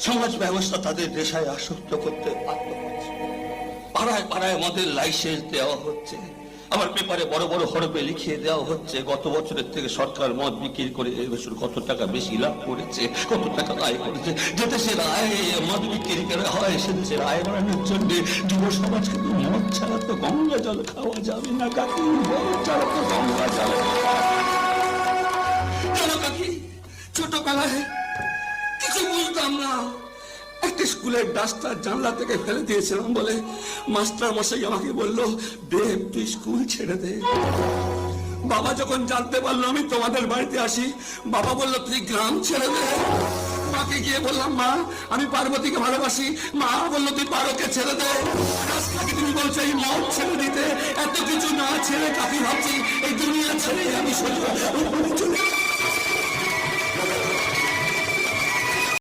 সমাজ ব্যবস্থা তাদের নেশায় আসক্ত করতে বাধ্য করছে। পাড়ায় পাড়ায় মদের লাইসেন্স দেওয়া হচ্ছে, আবার পেপারে বড় বড় হরফে লিখিয়ে দেওয়া হচ্ছে গত বছরের থেকে সরকার মদ বিক্রি করে এবছর কত টাকা বেশি লাভ করেছে, কত টাকা আয় করেছে। যে দেশের আয় মদ বিক্রি করে হয়, সে দেশের আয় বাড়ানোর জন্য যুব সমাজ কিন্তু মদ ছাড়া তো গঙ্গা জল খাওয়া যাবে না কাকি, মদ ছাড়া তো গঙ্গা জল। কেন কাকি, ছোটবেলায় কিছু বুঝতাম না, একটা স্কুলের ডাস্টার জানলা থেকে ফেলে দিয়েছিলাম বলে মাস্টার মশাই আমাকে বললো, দেব তুই স্কুল ছেড়ে দে। বাবা যখন জানতে পারলো আমি তোমাদের বাড়িতে আসি, বাবা বললো তুই গ্রাম ছেড়ে দে। মাকে গিয়ে বললাম, মা আমি পার্বতীকে ভালোবাসি। মা বললো তুই পারোকে ছেড়ে দে। আজকে তুমি বলছো এই মদ ছেড়ে দিতে, এত কিছু না ছেড়ে কাকি ভাবছি এই দুনিয়া ছেড়ে আমি চলে